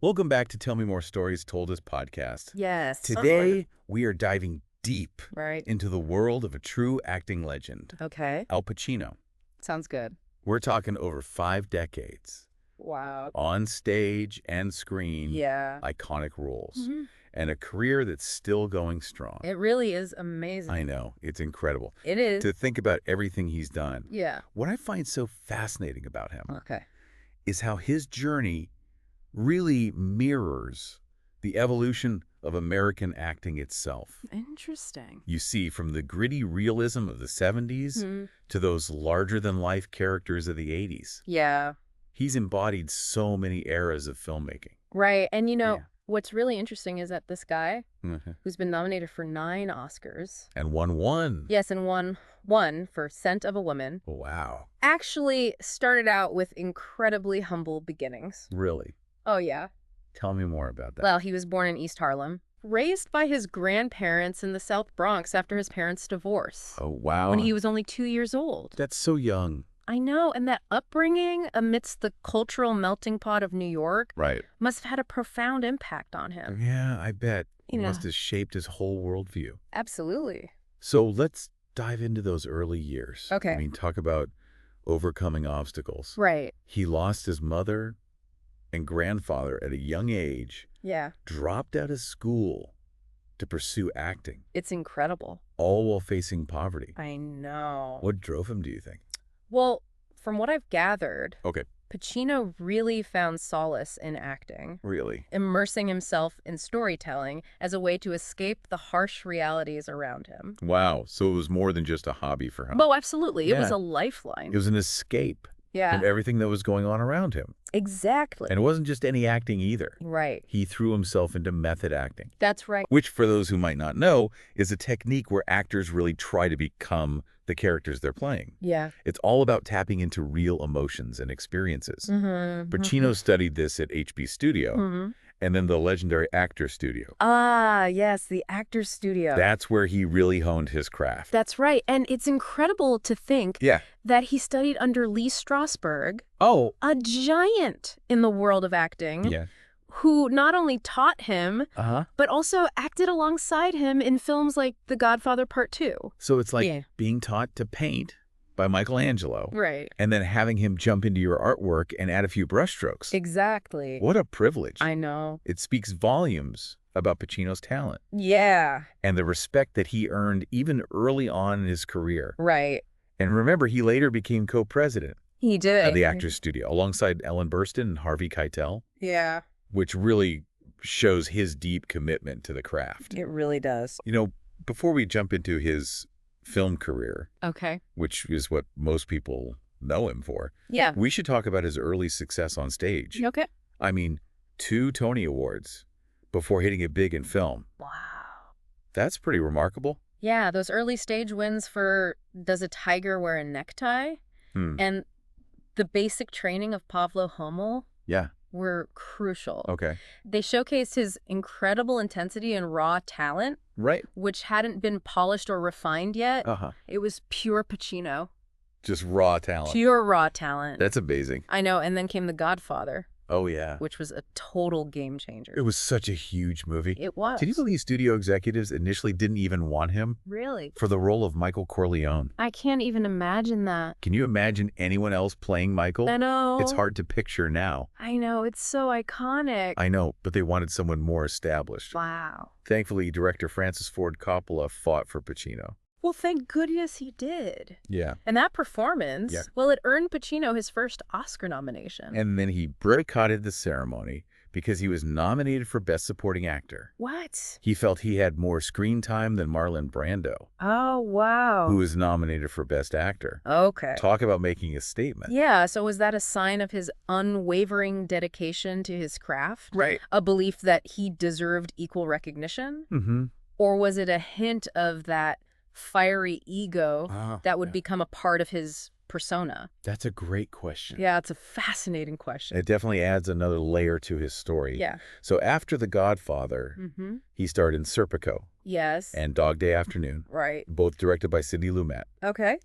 Welcome back to Tell Me More Stories Told Us podcast. Yes. Today, we are diving deep Right. into the world of a true acting legend, Okay. Al Pacino. Sounds good. We're talking over 5 decades, Wow. on stage and screen, Yeah. iconic roles, hmm and a career that's still going strong. It really is amazing. I know, it's incredible. It is. To think about everything he's done. Yeah. What I find so fascinating about him Okay. is how his journey really mirrors the evolution of American acting itself. Interesting. You see, from the gritty realism of the 70s Hmm. to those larger-than-life characters of the 80s. Yeah. He's embodied so many eras of filmmaking. Right. And Yeah. what's really interesting is that this guy, Mhm. who's been nominated for 9 Oscars, And won one. yes, and won one for Scent of a Woman, Wow. actually started out with incredibly humble beginnings. Really? Oh, yeah. Tell me more about that. Well, he was born in East Harlem, raised by his grandparents in the South Bronx after his parents' divorce, Oh, wow. when he was only 2 years old. That's so young. I know, and that upbringing amidst the cultural melting pot of New York Right. must have had a profound impact on him. Yeah, I bet. It You know. must have shaped his whole worldview. Absolutely. So let's dive into those early years. Okay. I mean, talk about overcoming obstacles. Right. He lost his mother and grandfather at a young age, Yeah. dropped out of school to pursue acting, It's incredible. all while facing poverty. I know. What drove him, do you think? Well, from what I've gathered, Okay. Pacino really found solace in acting, Really? immersing himself in storytelling as a way to escape the harsh realities around him. Wow. So it was more than just a hobby for him. Oh, absolutely. It was Yeah. a lifeline. It was an escape Yeah, from everything that was going on around him. exactly. And it wasn't just any acting either. Right. He threw himself into method acting, That's right. which, for those who might not know, is a technique where actors really try to become the characters they're playing. Yeah. It's all about tapping into real emotions and experiences. Mm-hmm. Pacino studied this at HB Studio Mm-hmm. and then the legendary Actor Studio. Ah, yes, the Actors Studio. That's where he really honed his craft. That's right. And it's incredible to think Yeah. that he studied under Lee Strasberg, Oh. a giant in the world of acting, Yeah. who not only taught him, Uh-huh. but also acted alongside him in films like The Godfather Part 2. So it's like Yeah. being taught to paint by Michelangelo Right. and then having him jump into your artwork and add a few brushstrokes. Exactly. What a privilege. I know. It speaks volumes about Pacino's talent Yeah. and the respect that he earned even early on in his career. Right. And remember, he later became co-president He did. of the Actors Studio alongside Ellen Burstyn and Harvey Keitel, Yeah. which really shows his deep commitment to the craft. It really does. You know, before we jump into his film career, Okay. which is what most people know him for, Yeah. we should talk about his early success on stage. Okay. I mean, 2 Tony Awards before hitting it big in film. Wow. That's pretty remarkable. Yeah, those early stage wins for Does a Tiger Wear a Necktie? Hmm. And the basic training of Pavlo Hommel Yeah. were crucial. Okay. They showcased his incredible intensity and raw talent, Right. which hadn't been polished or refined yet. Uh-huh. It was pure Pacino. Just raw talent. Pure raw talent. That's amazing. I know, and then came The Godfather, Oh, yeah. which was a total game changer. It was such a huge movie. It was. Did you believe studio executives initially didn't even want him Really? for the role of Michael Corleone? I can't even imagine that. Can you imagine anyone else playing Michael? I know. It's hard to picture now. I know. It's so iconic. I know, but they wanted someone more established. Wow. Thankfully, director Francis Ford Coppola fought for Pacino. Well, thank goodness he did. Yeah. And that performance, Yeah. well, it earned Pacino his first Oscar nomination. And then he boycotted the ceremony because he was nominated for Best Supporting Actor. What? He felt he had more screen time than Marlon Brando, Oh, wow. who was nominated for Best Actor. Okay. Talk about making a statement. Yeah, so was that a sign of his unwavering dedication to his craft? Right. A belief that he deserved equal recognition? Mm-hmm. Or was it a hint of that fiery ego that would yeah. become a part of his persona? That's a great question. Yeah, it's a fascinating question. It definitely adds another layer to his story. Yeah. So after The Godfather, Mm-hmm. he starred in Serpico Yes. and Dog Day Afternoon, Right. both directed by Sidney Lumet. Okay.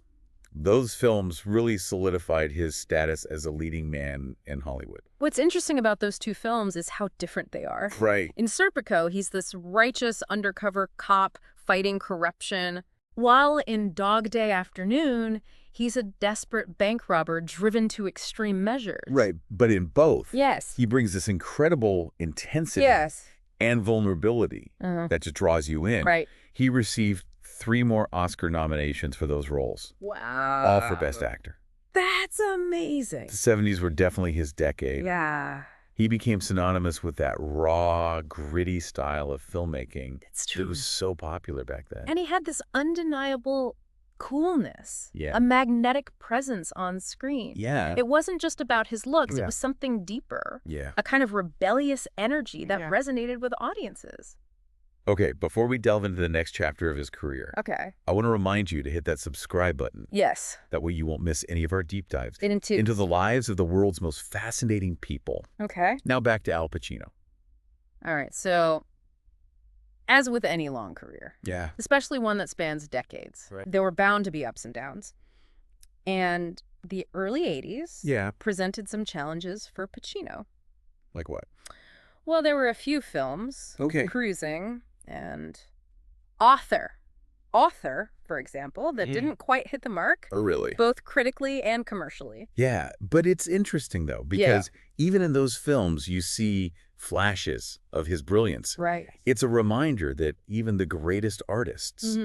Those films really solidified his status as a leading man in Hollywood. What's interesting about those two films is how different they are. Right. In Serpico, he's this righteous undercover cop fighting corruption, while in Dog Day Afternoon, he's a desperate bank robber driven to extreme measures. Right, but in both, Yes. he brings this incredible intensity Yes. and vulnerability that just draws you in. Right. He received 3 more Oscar nominations for those roles, Wow. all for Best Actor. That's amazing. The 70s were definitely his decade. Yeah. He became synonymous with that raw, gritty style of filmmaking. It's true. It was so popular back then. And he had this undeniable coolness. Yeah. A magnetic presence on screen. Yeah. It wasn't just about his looks. Yeah. It was something deeper. Yeah. A kind of rebellious energy that Yeah. resonated with audiences. Okay, before we delve into the next chapter of his career, Okay. I want to remind you to hit that subscribe button. Yes. That way you won't miss any of our deep dives Into the lives of the world's most fascinating people. Okay. Now back to Al Pacino. All right. So, as with any long career, Yeah. especially one that spans decades, Right. there were bound to be ups and downs. And the early 80s Yeah. presented some challenges for Pacino. Like what? Well, there were a few films, Okay. Cruising and Author, for example, that didn't quite hit the mark, Oh, really? both critically and commercially. Yeah, but it's interesting, though, because even in those films, you see flashes of his brilliance. Right. It's a reminder that even the greatest artists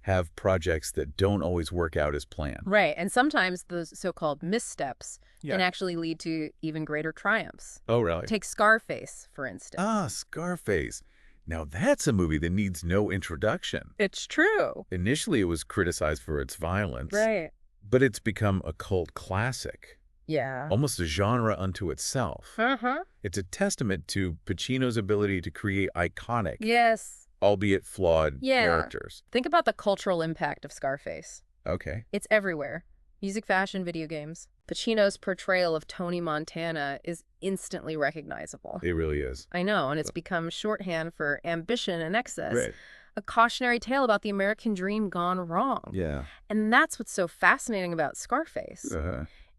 have projects that don't always work out as planned. Right. And sometimes those so-called missteps Yeah. can actually lead to even greater triumphs. Oh, really? Take Scarface, for instance. Ah, Scarface. Now that's a movie that needs no introduction. It's true. Initially, it was criticized for its violence, Right. but it's become a cult classic, Yeah. almost a genre unto itself. Uh-huh. It's a testament to Pacino's ability to create iconic, Yes. albeit flawed, Yeah. characters. Think about the cultural impact of Scarface. Okay. It's everywhere. Music, fashion, video games. Pacino's portrayal of Tony Montana is instantly recognizable. It really is. I know, and it's become shorthand for ambition and excess. Right. A cautionary tale about the American dream gone wrong. Yeah. And that's what's so fascinating about Scarface.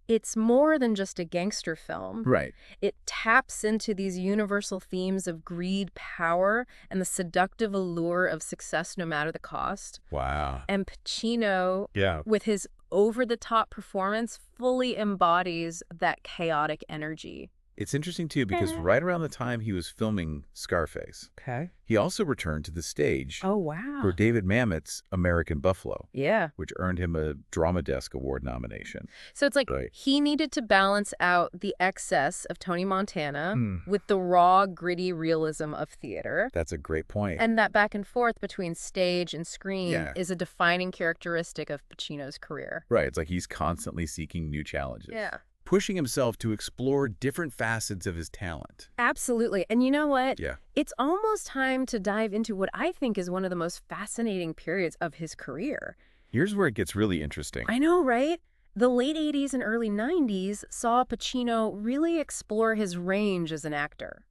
It's more than just a gangster film. Right. It taps into these universal themes of greed, power, and the seductive allure of success no matter the cost. Wow. And Pacino, Yeah. with his over-the-top performance, fully embodies that chaotic energy. It's interesting, too, because right around the time he was filming Scarface, Okay. he also returned to the stage Oh, wow. for David Mamet's American Buffalo, Yeah. which earned him a Drama Desk Award nomination. So it's like Right. he needed to balance out the excess of Tony Montana Hmm. with the raw, gritty realism of theater. That's a great point. And that back and forth between stage and screen Yeah. is a defining characteristic of Pacino's career. Right. It's like he's constantly seeking new challenges. Yeah. Pushing himself to explore different facets of his talent. Absolutely. And you know what? Yeah. It's almost time to dive into what I think is one of the most fascinating periods of his career. Here's where it gets really interesting. I know, right? The late 80s and early 90s saw Pacino really explore his range as an actor.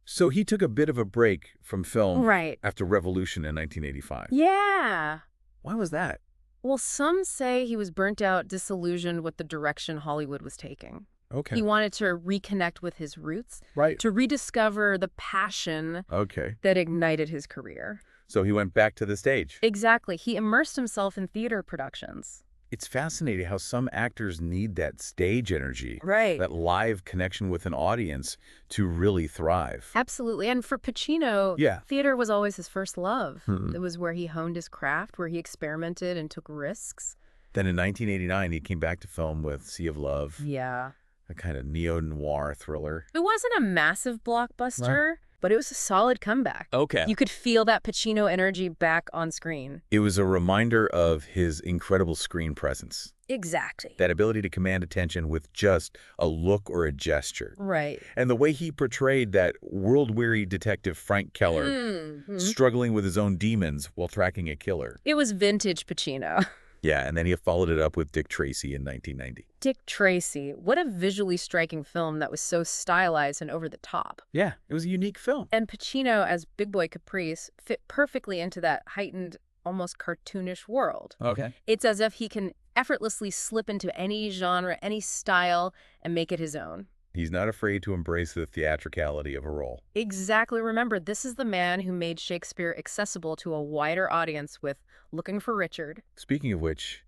So he took a bit of a break from film Right. after Revolution in 1985. Yeah. Why was that? Well, some say he was burnt out, disillusioned with the direction Hollywood was taking. Okay. He wanted to reconnect with his roots, Right. to rediscover the passion Okay. that ignited his career. So he went back to the stage. Exactly. He immersed himself in theater productions. It's fascinating how some actors need that stage energy, Right. that live connection with an audience to really thrive. Absolutely. And for Pacino, Yeah. theater was always his first love. Hmm. It was where he honed his craft, where he experimented and took risks. Then in 1989, he came back to film with Sea of Love, Yeah. a kind of neo-noir thriller. It wasn't a massive blockbuster, but it was a solid comeback. Okay. You could feel that Pacino energy back on screen. It was a reminder of his incredible screen presence, Exactly. that ability to command attention with just a look or a gesture. Right. And the way he portrayed that world-weary detective Frank Keller, Mhm. struggling with his own demons while tracking a killer. It was vintage Pacino. Yeah, and then he followed it up with Dick Tracy in 1990. Dick Tracy. What a visually striking film that was so stylized and over the top. Yeah, it was a unique film. And Pacino as Big Boy Caprice fit perfectly into that heightened, almost cartoonish world. Okay. It's as if he can effortlessly slip into any genre, any style, and make it his own. He's not afraid to embrace the theatricality of a role. Exactly. Remember, this is the man who made Shakespeare accessible to a wider audience with Looking for Richard. Speaking of which,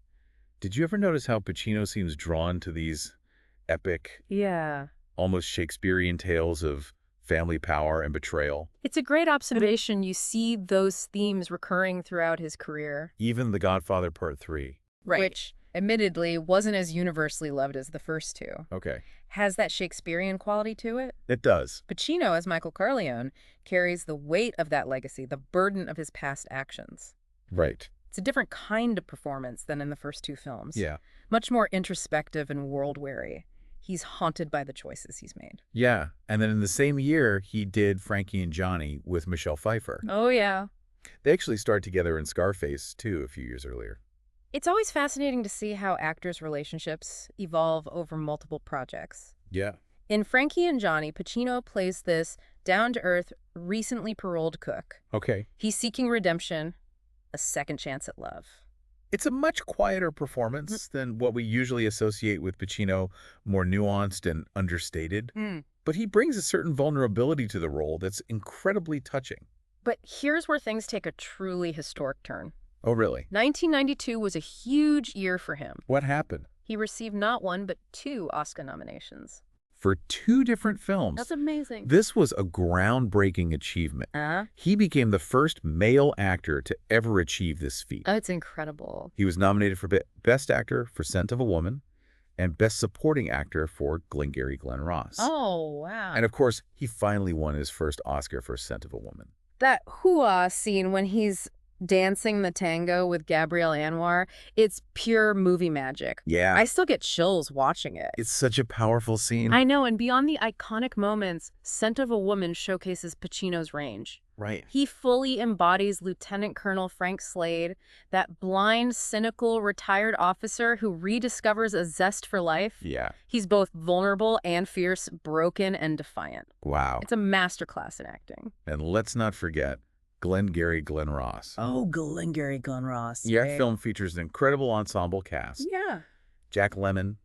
did you ever notice how Pacino seems drawn to these epic, Yeah. almost Shakespearean tales of family power and betrayal? It's a great observation. You see those themes recurring throughout his career. Even The Godfather Part 3. Right. Which, admittedly, wasn't as universally loved as the first two. Okay. Has that Shakespearean quality to it. It does. Pacino, as Michael Corleone, carries the weight of that legacy, the burden of his past actions. Right. It's a different kind of performance than in the first two films. Yeah. Much more introspective and world-weary. He's haunted by the choices he's made. Yeah. And then in the same year, he did Frankie and Johnny with Michelle Pfeiffer. Oh, yeah. They actually starred together in Scarface, too, a few years earlier. It's always fascinating to see how actors' relationships evolve over multiple projects. Yeah. In Frankie and Johnny, Pacino plays this down-to-earth, recently paroled cook. Okay. He's seeking redemption, a second chance at love. It's a much quieter performance than what we usually associate with Pacino, more nuanced and understated. But he brings a certain vulnerability to the role that's incredibly touching. But here's where things take a truly historic turn. Oh, really? 1992 was a huge year for him. What happened? He received not one, but 2 Oscar nominations. For 2 different films. That's amazing. This was a groundbreaking achievement. He became the first male actor to ever achieve this feat. Oh, it's incredible. He was nominated for Best Actor for Scent of a Woman and Best Supporting Actor for Glengarry Glen Ross. Oh, wow. And of course, he finally won his first Oscar for Scent of a Woman. That hoo-ah scene when he's dancing the tango with Gabrielle Anwar, it's pure movie magic. Yeah. I still get chills watching it. It's such a powerful scene. I know, and beyond the iconic moments, Scent of a Woman showcases Pacino's range. Right. He fully embodies Lieutenant Colonel Frank Slade, that blind, cynical, retired officer who rediscovers a zest for life. Yeah. He's both vulnerable and fierce, broken and defiant. Wow. It's a masterclass in acting. And let's not forget Glengarry Glen Ross. Oh, Glengarry Glen Ross. Your Right. film features an incredible ensemble cast. Yeah. Jack Lemmon,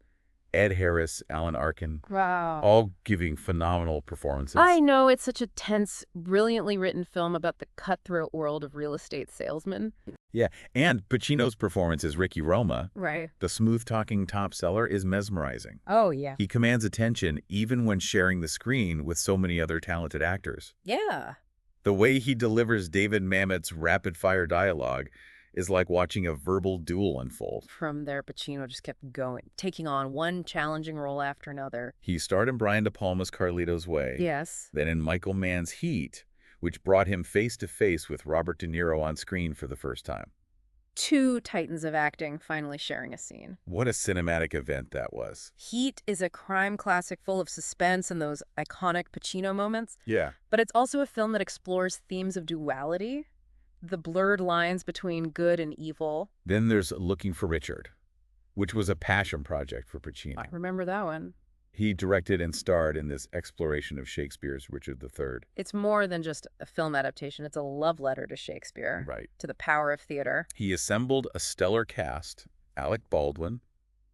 Ed Harris, Alan Arkin, Wow. all giving phenomenal performances. I know it's such a tense, brilliantly written film about the cutthroat world of real estate salesmen. Yeah, and Pacino's performance as Ricky Roma, Right. the smooth-talking top seller, is mesmerizing. Oh, yeah. He commands attention even when sharing the screen with so many other talented actors. Yeah. The way he delivers David Mamet's rapid-fire dialogue is like watching a verbal duel unfold. From there, Pacino just kept going, taking on one challenging role after another. He starred in Brian De Palma's Carlito's Way, Yes. then in Michael Mann's Heat, which brought him face-to-face with Robert De Niro on screen for the first time. 2 titans of acting finally sharing a scene. What a cinematic event that was. Heat is a crime classic full of suspense and those iconic Pacino moments, Yeah. but it's also a film that explores themes of duality, the blurred lines between good and evil. Then there's Looking for Richard, which was a passion project for Pacino. I remember that one. He directed and starred in this exploration of Shakespeare's Richard III. It's more than just a film adaptation. It's a love letter to Shakespeare, Right. to the power of theater. He assembled a stellar cast, Alec Baldwin,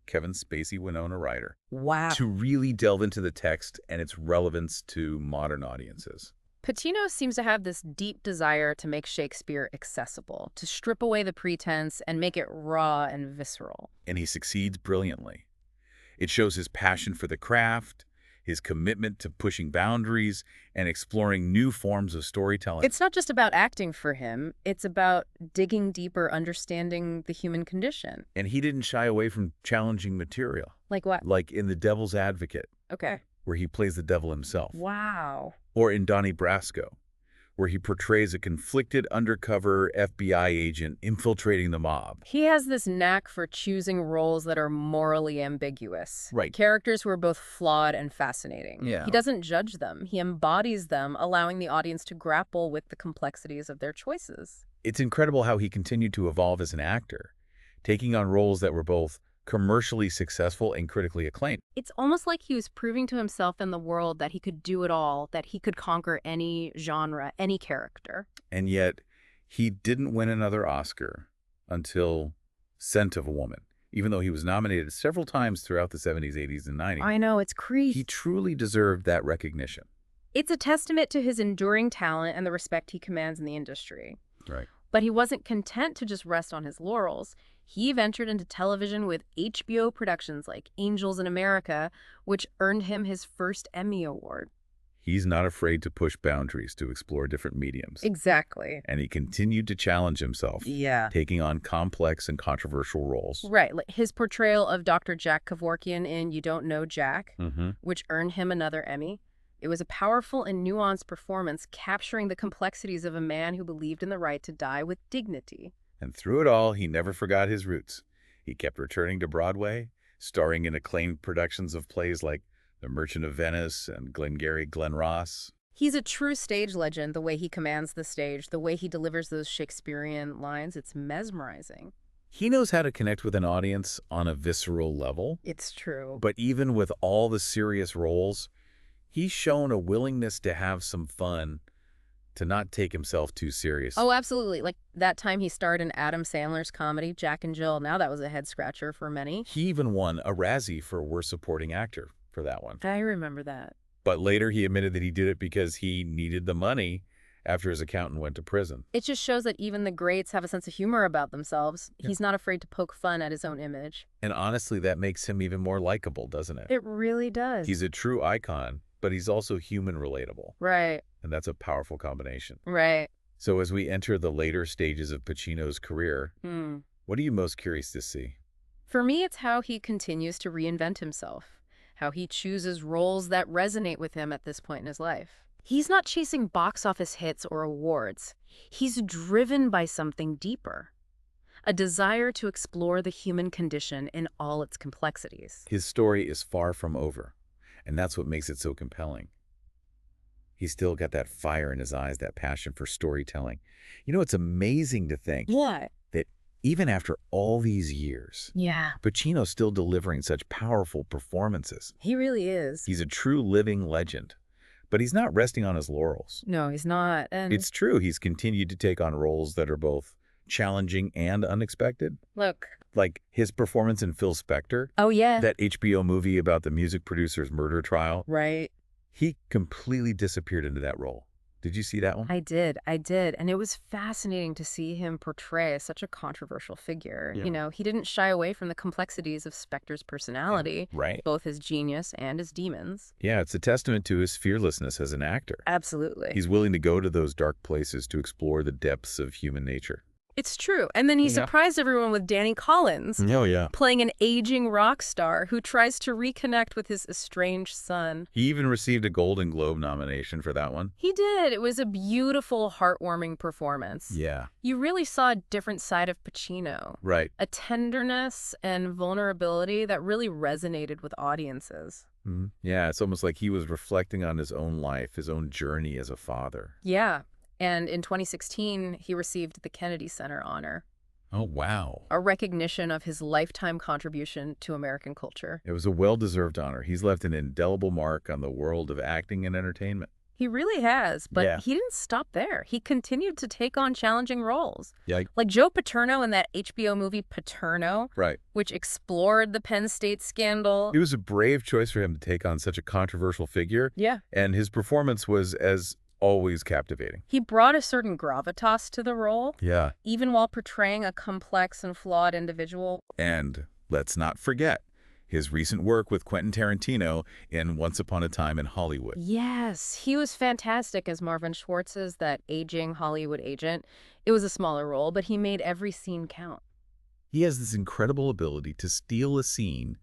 Kevin Spacey, Winona Ryder, Wow. to really delve into the text and its relevance to modern audiences. Pacino seems to have this deep desire to make Shakespeare accessible, to strip away the pretense and make it raw and visceral. And he succeeds brilliantly. It shows his passion for the craft, his commitment to pushing boundaries, and exploring new forms of storytelling. It's not just about acting for him. It's about digging deeper, understanding the human condition. And he didn't shy away from challenging material, Like what? like in The Devil's Advocate, Okay. where he plays the devil himself, Wow. or in Donnie Brasco, where he portrays a conflicted undercover FBI agent infiltrating the mob. He has this knack for choosing roles that are morally ambiguous. Right. Characters who are both flawed and fascinating. Yeah. He doesn't judge them. He embodies them, allowing the audience to grapple with the complexities of their choices. It's incredible how he continued to evolve as an actor, taking on roles that were both commercially successful and critically acclaimed. It's almost like he was proving to himself and the world that he could do it all, that he could conquer any genre, any character. And yet, he didn't win another Oscar until Scent of a Woman Even though he was nominated several times throughout the 70s, 80s, and 90s, I know, it's he creepy. truly deserved that recognition. It's a testament to his enduring talent and the respect he commands in the industry. Right. But he wasn't content to just rest on his laurels. He ventured into television with HBO productions like Angels in America, which earned him his first Emmy Award. He's not afraid to push boundaries to explore different mediums. Exactly. And he continued to challenge himself, Yeah. taking on complex and controversial roles. Right, like his portrayal of Dr. Jack Kevorkian in You Don't Know Jack, Mm-hmm. which earned him another Emmy. It was a powerful and nuanced performance, capturing the complexities of a man who believed in the right to die with dignity. And through it all, he never forgot his roots. He kept returning to Broadway, starring in acclaimed productions of plays like The Merchant of Venice and Glengarry Glen Ross. He's a true stage legend, the way he commands the stage, the way he delivers those Shakespearean lines. It's mesmerizing. He knows how to connect with an audience on a visceral level. It's true. But even with all the serious roles, he's shown a willingness to have some fun, to not take himself too serious. Oh, absolutely. Like that time he starred in Adam Sandler's comedy, Jack and Jill. Now that was a head-scratcher for many. He even won a Razzie for Worst Supporting Actor for that one. I remember that. But later he admitted that he did it because he needed the money after his accountant went to prison. It just shows that even the greats have a sense of humor about themselves. Yeah. He's not afraid to poke fun at his own image. And honestly, that makes him even more likable, doesn't it? It really does. He's a true icon, but he's also human relatable. Right, And that's a powerful combination. right. So as we enter the later stages of Pacino's career, what are you most curious to see? For me, it's how he continues to reinvent himself, how he chooses roles that resonate with him at this point in his life. He's not chasing box office hits or awards. He's driven by something deeper, a desire to explore the human condition in all its complexities. His story is far from over, and that's what makes it so compelling. He's still got that fire in his eyes, that passion for storytelling. You know, it's amazing to think What? that even after all these years, Yeah, Pacino's still delivering such powerful performances. he really is. He's a true living legend, but he's not resting on his laurels. No, he's not. And It's true, he's continued to take on roles that are both challenging and unexpected. look. Like his performance in Phil Spector, Oh, yeah. that HBO movie about the music producer's murder trial. Right. He completely disappeared into that role. Did you see that one? I did. And it was fascinating to see him portray such a controversial figure. Yeah. You know, he didn't shy away from the complexities of Spector's personality, Right. both his genius and his demons. Yeah, it's a testament to his fearlessness as an actor. Absolutely. He's willing to go to those dark places to explore the depths of human nature. It's true. And then he Yeah. surprised everyone with Danny Collins, Oh, yeah. playing an aging rock star who tries to reconnect with his estranged son. He even received a Golden Globe nomination for that one. He did. It was a beautiful, heartwarming performance. Yeah, You really saw a different side of Pacino. right. A tenderness and vulnerability that really resonated with audiences. Mhm. Yeah, it's almost like he was reflecting on his own life, his own journey as a father. Yeah. And in 2016, he received the Kennedy Center honor, Oh, wow. a recognition of his lifetime contribution to American culture. It was a well-deserved honor. He's left an indelible mark on the world of acting and entertainment. He really has, but Yeah. he didn't stop there. He continued to take on challenging roles. Yeah, Like Joe Paterno in that HBO movie Paterno, right. which explored the Penn State scandal. It was a brave choice for him to take on such a controversial figure, Yeah. and his performance was, as always, captivating. He brought a certain gravitas to the role, Yeah. even while portraying a complex and flawed individual. And let's not forget his recent work with Quentin Tarantino in Once Upon a Time in Hollywood. Yes, he was fantastic as Marvin Schwartz's that aging Hollywood agent. It was a smaller role, but he made every scene count. He has this incredible ability to steal a scene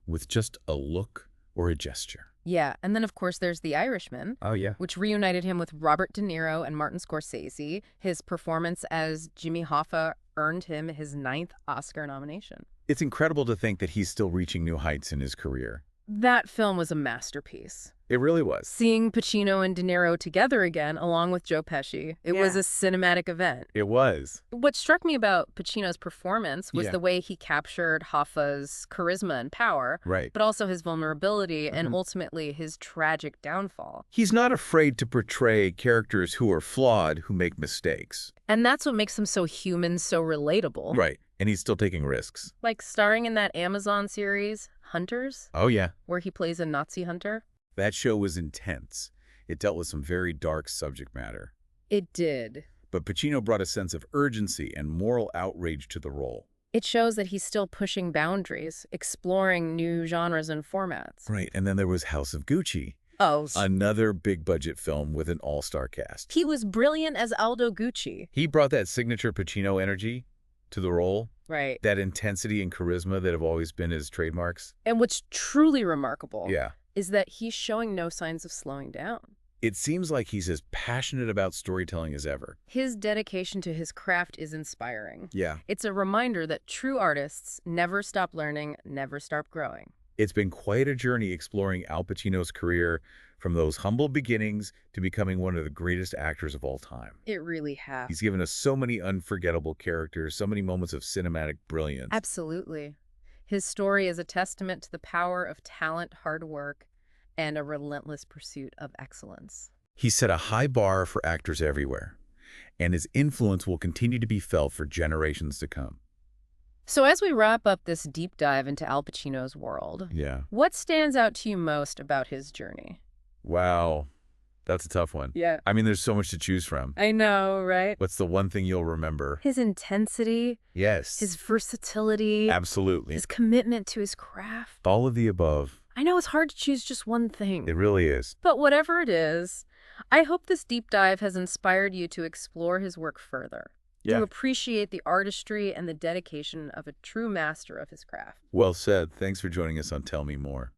with just a look or a gesture. Yeah, and then of course there's The Irishman, Oh, yeah. which reunited him with Robert De Niro and Martin Scorsese. His performance as Jimmy Hoffa earned him his 9th Oscar nomination. It's incredible to think that he's still reaching new heights in his career. That film was a masterpiece. It really was. Seeing Pacino and De Niro together again, along with Joe Pesci, it was a cinematic event. It was. What struck me about Pacino's performance was Yeah. the way he captured Hoffa's charisma and power, Right. but also his vulnerability and ultimately his tragic downfall. He's not afraid to portray characters who are flawed, who make mistakes. And that's what makes him so human, so relatable. Right. And he's still taking risks. Like starring in that Amazon series, Hunters, Oh, yeah. where he plays a Nazi hunter. That show was intense. It dealt with some very dark subject matter. It did. But Pacino brought a sense of urgency and moral outrage to the role. It shows that he's still pushing boundaries, exploring new genres and formats. Right, and then there was House of Gucci, Oh, another big-budget film with an all-star cast. he was brilliant as Aldo Gucci. He brought that signature Pacino energy to the role, Right. that intensity and charisma that have always been his trademarks. And what's truly remarkable Yeah. is that he's showing no signs of slowing down. It seems like he's as passionate about storytelling as ever. His dedication to his craft is inspiring. Yeah. It's a reminder that true artists never stop learning, never stop growing. It's been quite a journey exploring Al Pacino's career from those humble beginnings to becoming one of the greatest actors of all time. It really has. He's given us so many unforgettable characters, so many moments of cinematic brilliance. Absolutely. His story is a testament to the power of talent, hard work, and a relentless pursuit of excellence. He set a high bar for actors everywhere, and his influence will continue to be felt for generations to come. So as we wrap up this deep dive into Al Pacino's world, Yeah. what stands out to you most about his journey? Wow. That's a tough one. Yeah. I mean, there's so much to choose from. I know, right? What's the one thing you'll remember? His intensity, Yes. his versatility, Absolutely. his commitment to his craft. All of the above. I know it's hard to choose just one thing. It really is. But whatever it is, I hope this deep dive has inspired you to explore his work further, to appreciate the artistry and the dedication of a true master of his craft. Well said. Thanks for joining us on Tell Me More.